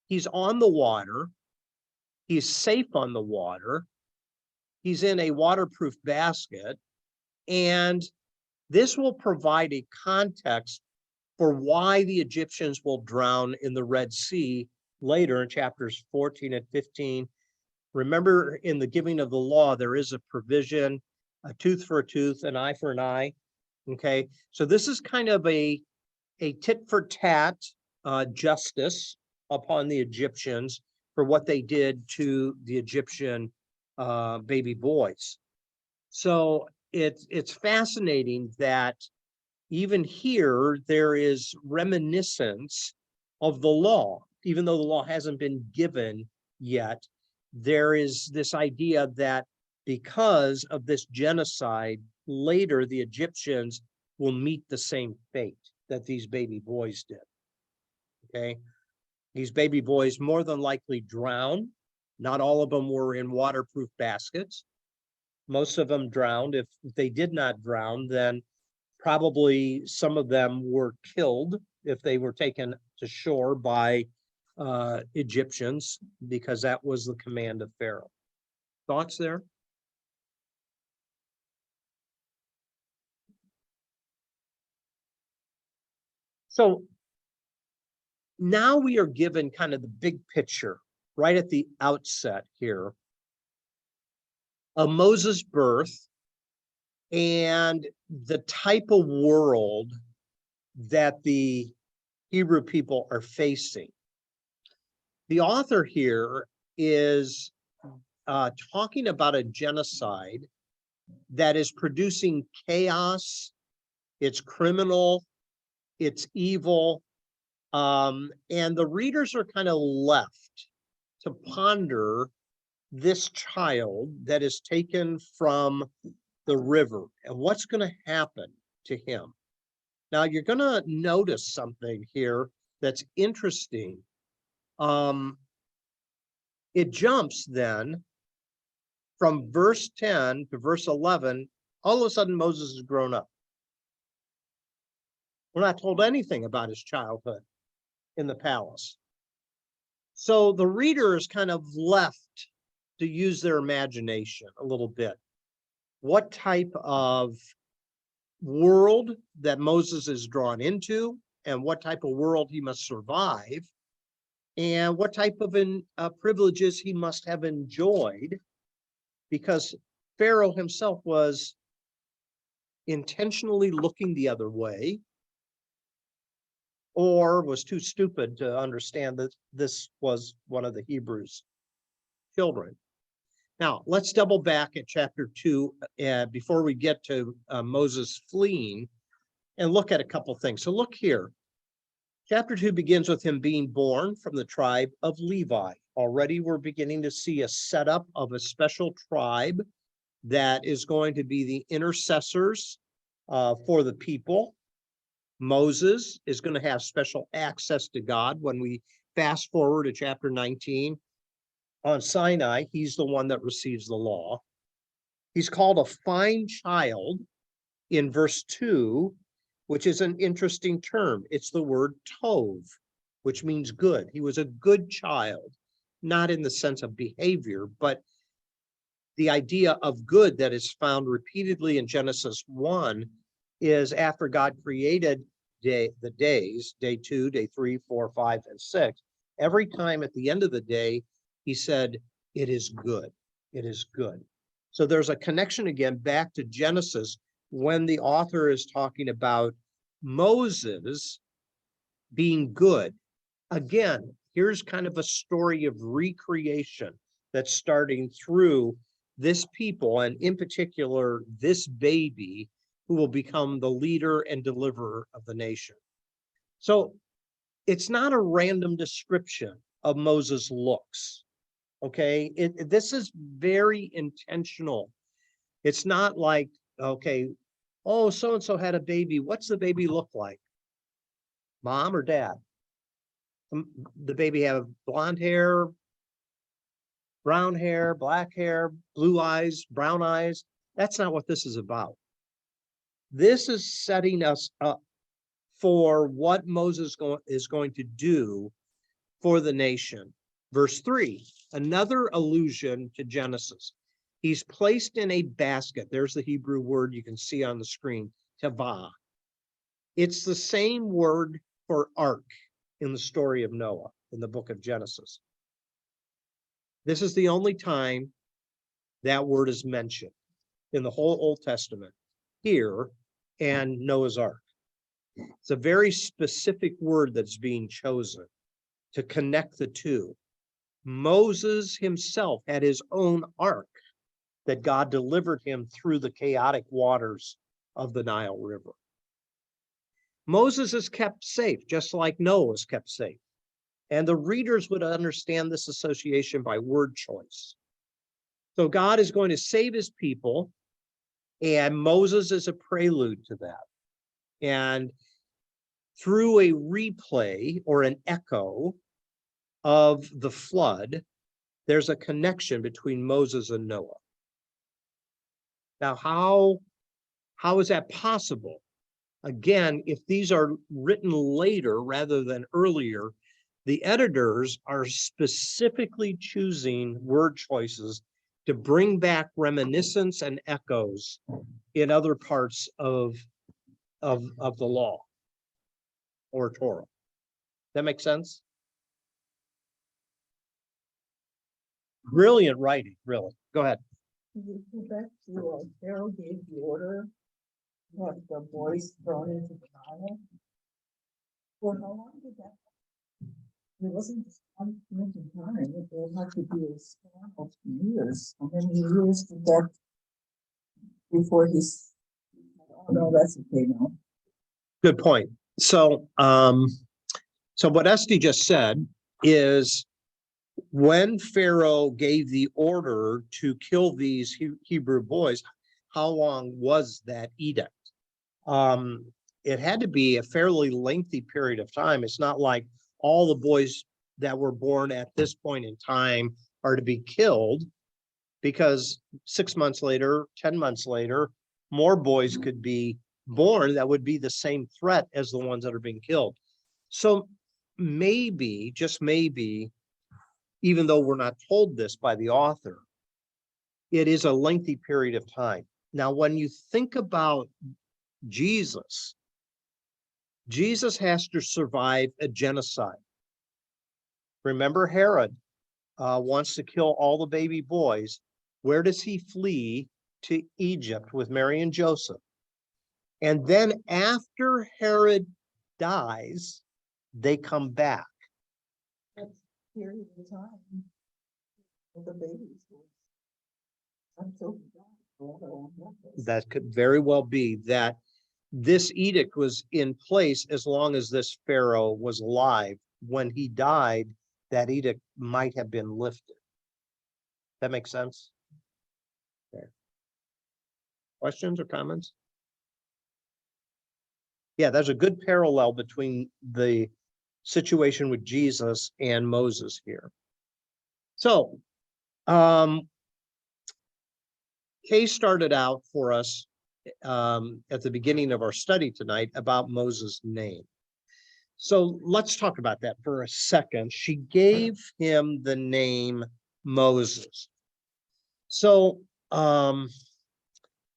he's on the water. He's safe on the water. He's in a waterproof basket. And this will provide a context for why the Egyptians will drown in the Red Sea later in chapters 14 and 15. Remember, in the giving of the law, there is a provision, a tooth for a tooth, an eye for an eye. Okay, so this is kind of a tit for tat justice upon the Egyptians for what they did to the Egyptian baby boys. So it's fascinating that even here there is reminiscence of the law, even though the law hasn't been given yet. There is this idea that because of this genocide, later the Egyptians will meet the same fate that these baby boys did. Okay, these baby boys more than likely drowned. Not all of them were in waterproof baskets. Most of them drowned. If they did not drown, then probably some of them were killed if they were taken to shore by Egyptians, because that was the command of Pharaoh. Thoughts there? So now we are given kind of the big picture right at the outset here of Moses' birth and the type of world that the Hebrew people are facing. The author here is talking about a genocide that is producing chaos, it's criminal, it's evil, and the readers are kind of left to ponder this child that is taken from the river and what's going to happen to him. Now you're going to notice something here that's interesting. It jumps then from verse 10 to verse 11. All of a sudden Moses is grown up. We're not told anything about his childhood in the palace. So the reader is kind of left to use their imagination a little bit. What type of world that Moses is drawn into, and what type of world he must survive, and what type of privileges he must have enjoyed, because Pharaoh himself was intentionally looking the other way, or was too stupid to understand that this was one of the Hebrews' children. Now, let's double back at chapter 2 before we get to Moses fleeing and look at a couple things. So look here. Chapter 2 begins with him being born from the tribe of Levi. Already we're beginning to see a setup of a special tribe that is going to be the intercessors for the people. Moses is going to have special access to God. When we fast forward to chapter 19, on Sinai, he's the one that receives the law. He's called a fine child in verse 2, which is an interesting term. It's the word tov, which means good. He was a good child, not in the sense of behavior, but the idea of good that is found repeatedly in Genesis 1 is after God created the days, day 2, day 3, 4, 5, and 6. Every time at the end of the day, he said, it is good. It is good. So there's a connection again back to Genesis when the author is talking about Moses being good. Again, here's kind of a story of recreation that's starting through this people, and in particular, this baby who will become the leader and deliverer of the nation. So it's not a random description of Moses' looks. Okay, this is very intentional. It's not like, okay, oh, so-and-so had a baby. What's the baby look like? Mom or dad? The baby have blonde hair, brown hair, black hair, blue eyes, brown eyes. That's not what this is about. This is setting us up for what Moses is going to do for the nation. Verse 3, another allusion to Genesis. He's placed in a basket. There's the Hebrew word you can see on the screen, tevah. It's the same word for ark in the story of Noah in the book of Genesis. This is the only time that word is mentioned in the whole Old Testament, here and Noah's Ark. It's a very specific word that's being chosen to connect the two. Moses himself had his own ark that God delivered him through the chaotic waters of the Nile River. Moses is kept safe, just like Noah was kept safe. And the readers would understand this association by word choice. So God is going to save his people, and Moses is a prelude to that. And through a replay or an echo of the flood, there's a connection between Moses and Noah. Now, how is that possible? Again, if these are written later rather than earlier, the editors are specifically choosing word choices to bring back reminiscence and echoes in other parts of the law or Torah. That makes sense? Brilliant writing, really. Go ahead. Pharaoh gave the order that the boys thrown into the Nile. For how long did that? It wasn't just 1 minute in time. It had to be a span of years. How many years did that before he's? Oh no, that's okay now. Good point. So, what Esty just said is, when Pharaoh gave the order to kill these Hebrew boys, how long was that edict? It had to be a fairly lengthy period of time. It's not like all the boys that were born at this point in time are to be killed, because 6 months later, 10 months later, more boys could be born that would be the same threat as the ones that are being killed. So maybe, just maybe, even though we're not told this by the author, it is a lengthy period of time. Now, when you think about Jesus, Jesus has to survive a genocide. Remember, Herod wants to kill all the baby boys. Where does he flee? To Egypt with Mary and Joseph. And then after Herod dies, they come back. That's period of time. With the babies. Until he died. Although I'm not this. That could very well be that this edict was in place as long as this Pharaoh was alive. When he died, that edict might have been lifted. That makes sense? Okay. Questions or comments? Yeah, there's a good parallel between the situation with Jesus and Moses here. So, Kay started out for us at the beginning of our study tonight about Moses' name. So let's talk about that for a second. She gave him the name Moses. So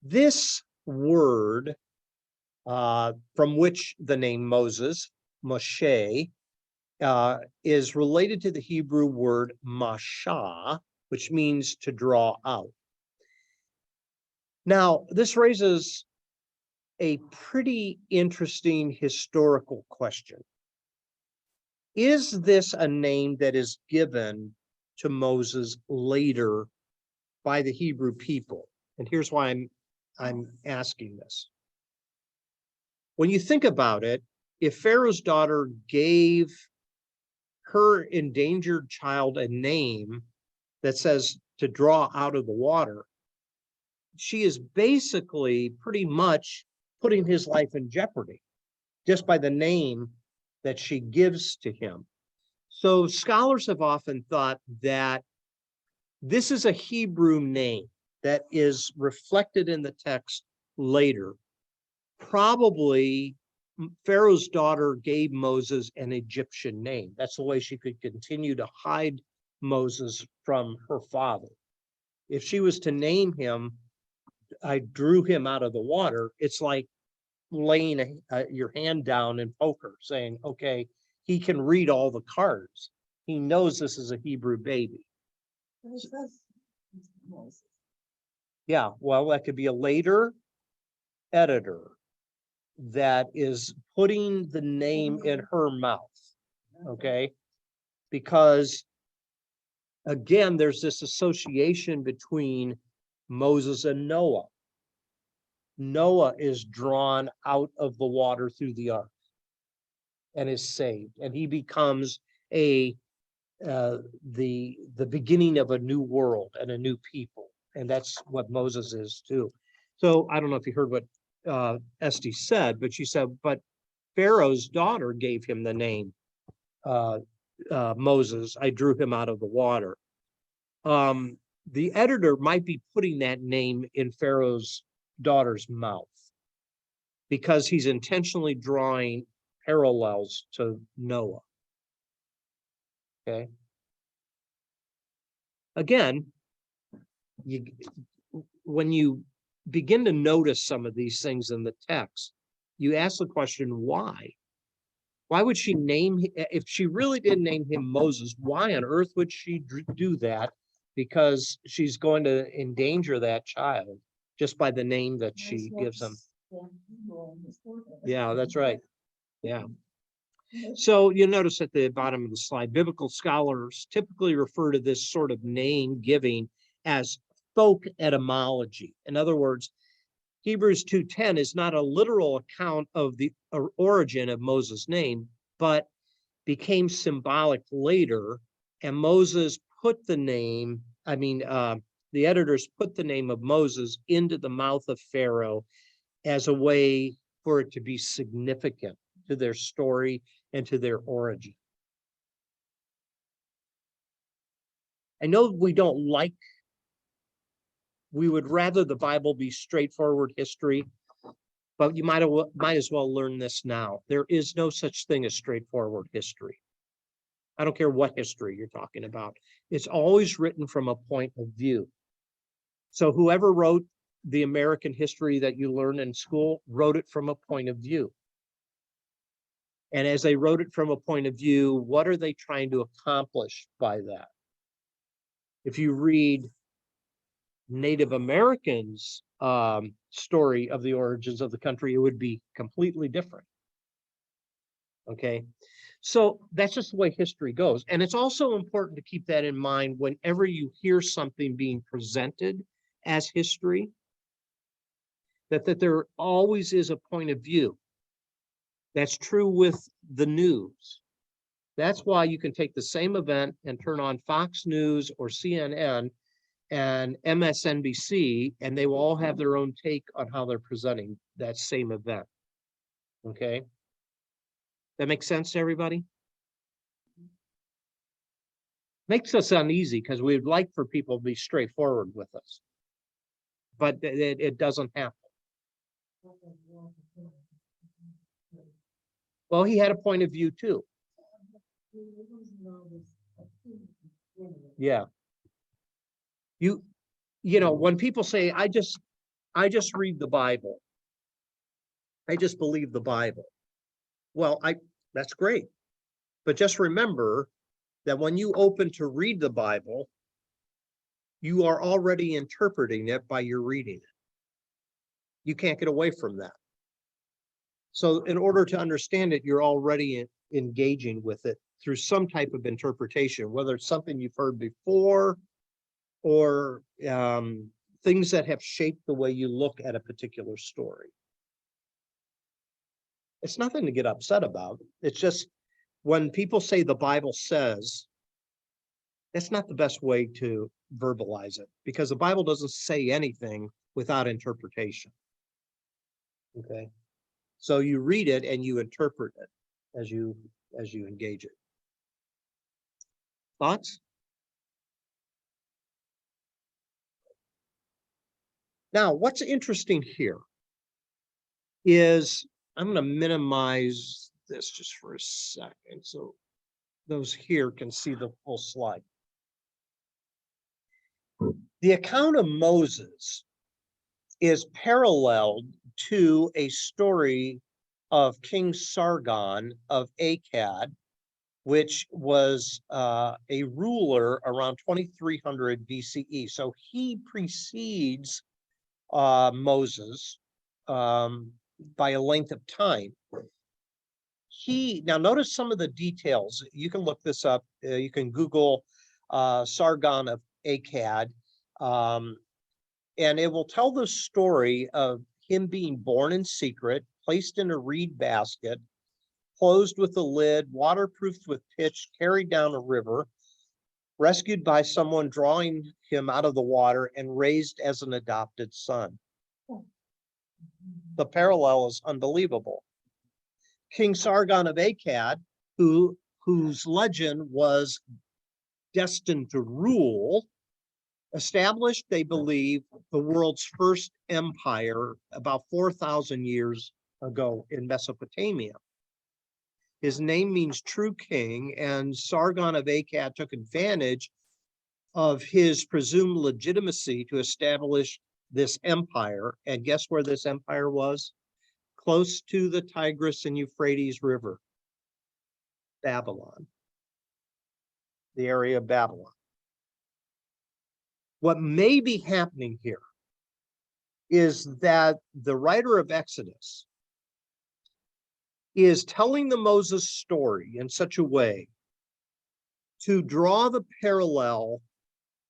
this word from which the name Moses, Moshe, is related to the Hebrew word mashah, which means to draw out. Now, this raises a pretty interesting historical question. Is this a name that is given to Moses later by the Hebrew people? And here's why I'm asking this. When you think about it, if Pharaoh's daughter gave her endangered child a name that says to draw out of the water, she is basically pretty much putting his life in jeopardy just by the name that she gives to him. So scholars have often thought that this is a Hebrew name that is reflected in the text later. Probably Pharaoh's daughter gave Moses an Egyptian name. That's the way she could continue to hide Moses from her father. If she was to name him, I drew him out of the water, it's like laying your hand down in poker, saying, okay, he can read all the cards. He knows this is a Hebrew baby. But it says Moses. Yeah, well, that could be a later editor that is putting the name in her mouth, okay? Because again, there's this association between Moses and Noah. Noah is drawn out of the water through the ark and is saved, and he becomes the beginning of a new world and a new people, and that's what Moses is too. So I don't know if you heard what Esty said, but she said, but Pharaoh's daughter gave him the name Moses. I drew him out of the water. The editor might be putting that name in Pharaoh's daughter's mouth because he's intentionally drawing parallels to Noah. Okay. Again, when you begin to notice some of these things in the text, you ask the question, why? Why would she name, if she really didn't name him Moses, why on earth would she do that? Because she's going to endanger that child just by the name that she gives him. Yeah, that's right. Yeah. So you'll notice at the bottom of the slide, biblical scholars typically refer to this sort of name giving as folk etymology. In other words, Hebrews 2:10 is not a literal account of the origin of Moses' name, but became symbolic later. And Moses put the name, the editors put the name of Moses into the mouth of Pharaoh as a way for it to be significant to their story and to their origin. I know we would rather the Bible be straightforward history, but you might as well learn this now. There is no such thing as straightforward history. I don't care what history you're talking about. It's always written from a point of view. So whoever wrote the American history that you learn in school wrote it from a point of view. And as they wrote it from a point of view, what are they trying to accomplish by that? If you read Native Americans' story of the origins of the country, it would be completely different. Okay, so that's just the way history goes. And it's also important to keep that in mind whenever you hear something being presented as history, that there always is a point of view. That's true with the news. That's why you can take the same event and turn on Fox News or CNN and MSNBC, and they will all have their own take on how they're presenting that same event. Okay? That makes sense to everybody? Makes us uneasy because we'd like for people to be straightforward with us. But it doesn't happen. Well, he had a point of view too. Yeah. You know, when people say, I just read the Bible. I just believe the Bible. Well, that's great. But just remember that when you open to read the Bible, you are already interpreting it by your reading it. You can't get away from that. So in order to understand it, you're already engaging with it through some type of interpretation, whether it's something you've heard before or things that have shaped the way you look at a particular story. It's nothing to get upset about. It's just when people say the Bible says, that's not the best way to verbalize it, because the Bible doesn't say anything without interpretation. Okay, so you read it and you interpret it as you engage it. Thoughts? Now, what's interesting here is, I'm going to minimize this just for a second so those here can see the full slide. The account of Moses is paralleled to a story of King Sargon of Akkad, which was a ruler around 2300 BCE. So he precedes Moses by a length of time. Now notice some of the details. You can look this up. You can Google Sargon of Akkad, and it will tell the story of him being born in secret, placed in a reed basket, closed with a lid, waterproofed with pitch, carried down a river, rescued by someone drawing him out of the water, and raised as an adopted son. The parallel is unbelievable. King Sargon of Akkad, whose legend was destined to rule, established, they believe, the world's first empire about 4,000 years ago in Mesopotamia. His name means true king, and Sargon of Akkad took advantage of his presumed legitimacy to establish this empire. And guess where this empire was? Close to the Tigris and Euphrates River, Babylon, the area of Babylon. What may be happening here is that the writer of Exodus is telling the Moses story in such a way to draw the parallel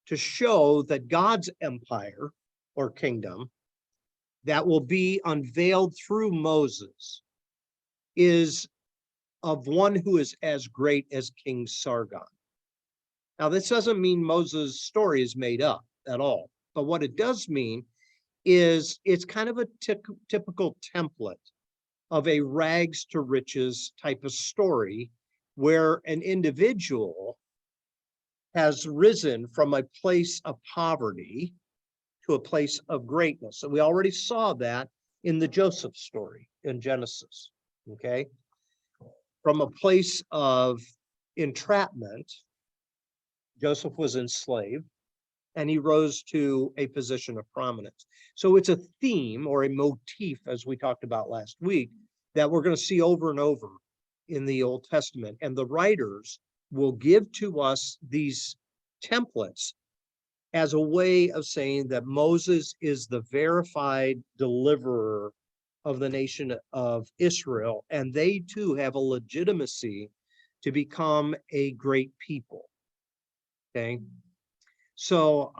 to show that God's empire or kingdom that will be unveiled through Moses is of one who is as great as King Sargon. Now, this doesn't mean Moses' story is made up at all, but what it does mean is it's kind of a typical template of a rags to riches type of story where an individual has risen from a place of poverty to a place of greatness. And we already saw that in the Joseph story in Genesis, okay? From a place of entrapment, Joseph was enslaved, and he rose to a position of prominence. So it's a theme or a motif, as we talked about last week, that we're going to see over and over in the Old Testament. And the writers will give to us these templates as a way of saying that Moses is the verified deliverer of the nation of Israel, and they too have a legitimacy to become a great people. Okay, so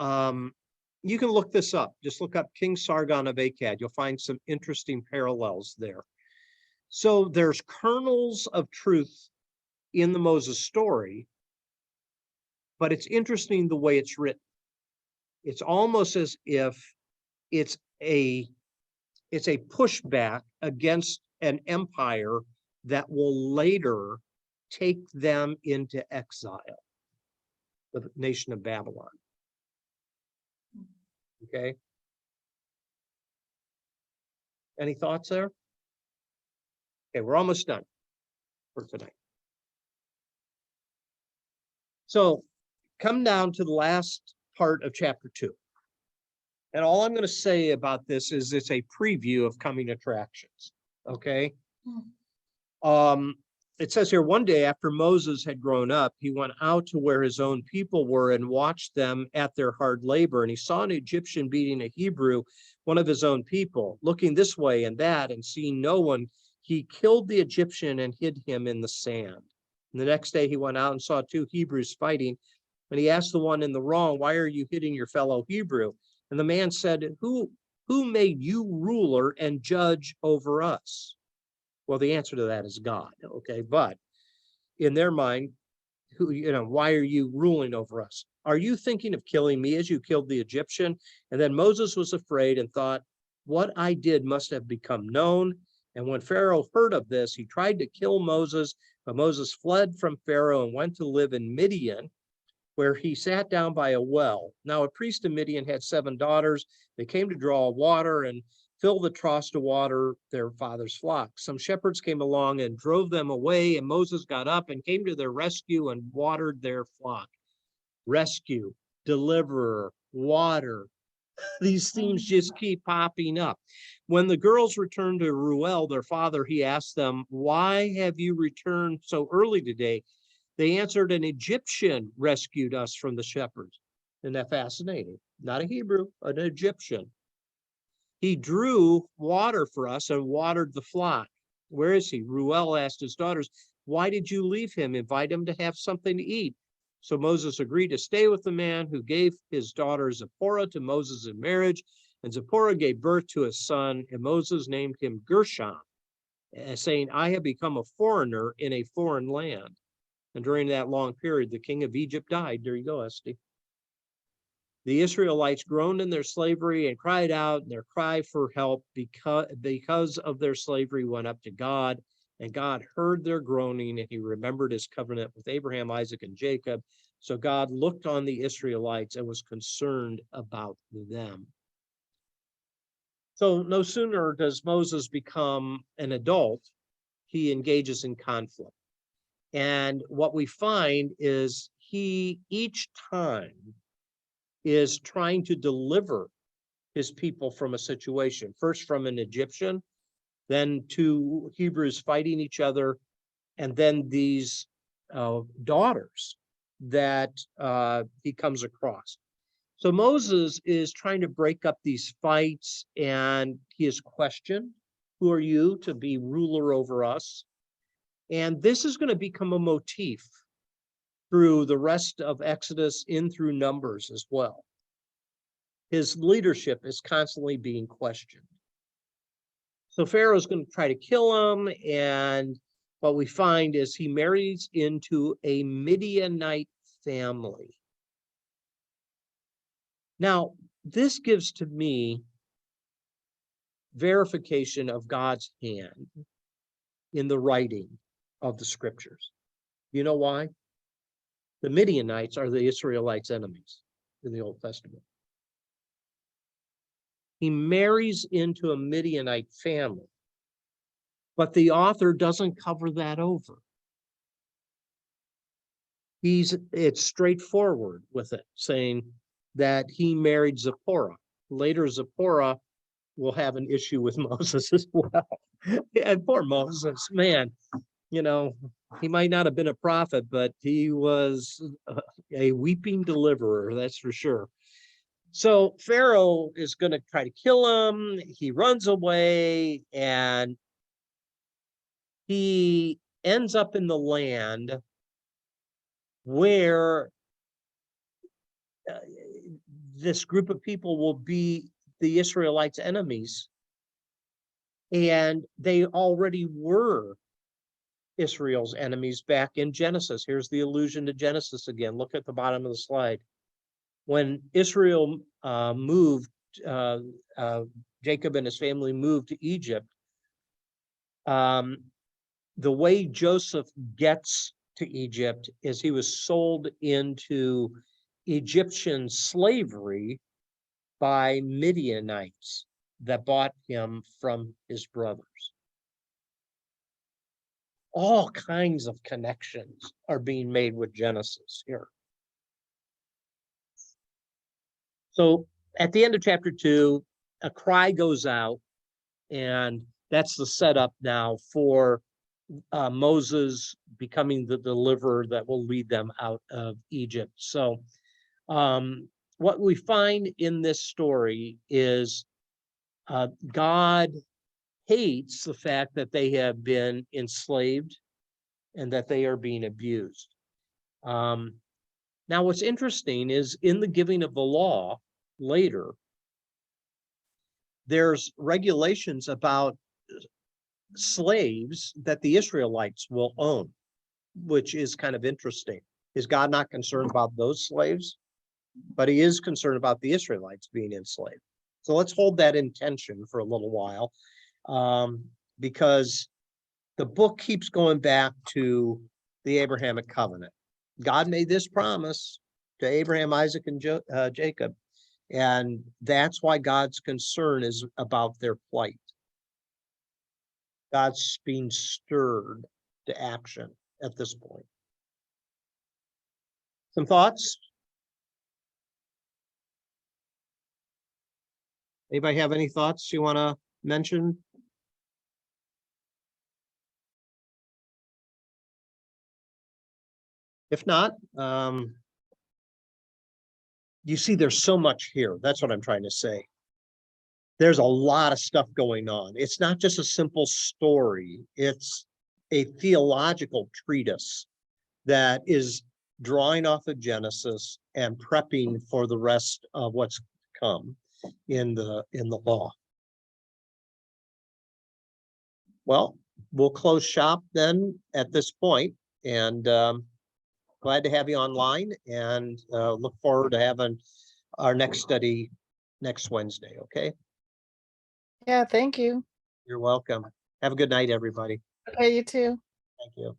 you can look this up. Just look up King Sargon of Akkad. You'll find some interesting parallels there. So there's kernels of truth in the Moses story, but it's interesting the way it's written. It's almost as if it's a pushback against an empire that will later take them into exile, the nation of Babylon. Okay. Any thoughts there? Okay, we're almost done for tonight. So come down to the last part of chapter 2. And all I'm going to say about this is it's a preview of coming attractions. Okay. It says here, one day after Moses had grown up, he went out to where his own people were and watched them at their hard labor. And he saw an Egyptian beating a Hebrew, one of his own people. Looking this way and that and seeing no one, he killed the Egyptian and hid him in the sand. And the next day he went out and saw 2 Hebrews fighting. And he asked the one in the wrong, "Why are you hitting your fellow Hebrew?" And the man said, Who made you ruler and judge over us? Well, the answer to that is God. Okay, but in their mind, why are you ruling over us? Are you thinking of killing me as you killed the Egyptian? And then Moses was afraid and thought, what I did must have become known. And when Pharaoh heard of this, he tried to kill Moses, but Moses fled from Pharaoh and went to live in Midian, where he sat down by a well. Now a priest of Midian had 7 daughters. They came to draw water and fill the troughs to water their father's flock. Some shepherds came along and drove them away, and Moses got up and came to their rescue and watered their flock. Rescue, deliverer, water. These themes just keep popping up. When the girls returned to Reuel, their father, he asked them, "Why have you returned so early today?" They answered, "An Egyptian rescued us from the shepherds." Isn't that fascinating? Not a Hebrew, an Egyptian. He drew water for us and watered the flock. Where is he? Reuel asked his daughters, "Why did you leave him? Invite him to have something to eat." So Moses agreed to stay with the man, who gave his daughter Zipporah to Moses in marriage. And Zipporah gave birth to a son, and Moses named him Gershom, saying, "I have become a foreigner in a foreign land." And during that long period, the king of Egypt died. There you go, Esty. The Israelites groaned in their slavery and cried out, and their cry for help because of their slavery went up to God. And God heard their groaning, and he remembered his covenant with Abraham, Isaac, and Jacob. So God looked on the Israelites and was concerned about them. So no sooner does Moses become an adult, he engages in conflict. And what we find is he each time is trying to deliver his people from a situation, first from an Egyptian, then 2 Hebrews fighting each other, and then these daughters that he comes across. So Moses is trying to break up these fights, and he is questioned, "Who are you to be ruler over us?" And this is going to become a motif through the rest of Exodus, in through Numbers as well. His leadership is constantly being questioned. So Pharaoh's going to try to kill him, and what we find is he marries into a Midianite family. Now, this gives to me verification of God's hand in the writing of the scriptures. You know why? The Midianites are the Israelites' enemies in the Old Testament. He marries into a Midianite family, but the author doesn't cover that over. It's straightforward with it, saying that he married Zipporah. Later, Zipporah will have an issue with Moses as well. And poor Moses, man, he might not have been a prophet, but he was a weeping deliverer, that's for sure. So Pharaoh is going to try to kill him. He runs away and he ends up in the land where this group of people will be the Israelites' enemies. And they already were Israel's enemies back in Genesis. Here's the allusion to Genesis again. Look at the bottom of the slide. When Israel moved, Jacob and his family moved to Egypt, the way Joseph gets to Egypt is he was sold into Egyptian slavery by Midianites that bought him from his brothers. All kinds of connections are being made with Genesis here. So at the end of chapter 2, a cry goes out, and that's the setup now for Moses becoming the deliverer that will lead them out of Egypt. So what we find in this story is God hates the fact that they have been enslaved and that they are being abused. Now, what's interesting is in the giving of the law later, there's regulations about slaves that the Israelites will own, which is kind of interesting. Is God not concerned about those slaves? But he is concerned about the Israelites being enslaved. So let's hold that in tension for a little while, because the book keeps going back to the Abrahamic covenant. God made this promise to Abraham, Isaac, and Jacob, and that's why God's concern is about their plight. God's being stirred to action at this point. Some thoughts? Anybody have any thoughts you want to mention? If not, you see there's so much here. That's what I'm trying to say. There's a lot of stuff going on. It's not just a simple story. It's a theological treatise that is drawing off of Genesis and prepping for the rest of what's to come in the law. Well, we'll close shop then at this point, and glad to have you online, and look forward to having our next study next Wednesday. Okay, Yeah, thank you. you're welcome. Have a good night, everybody. Okay, you too. Thank you.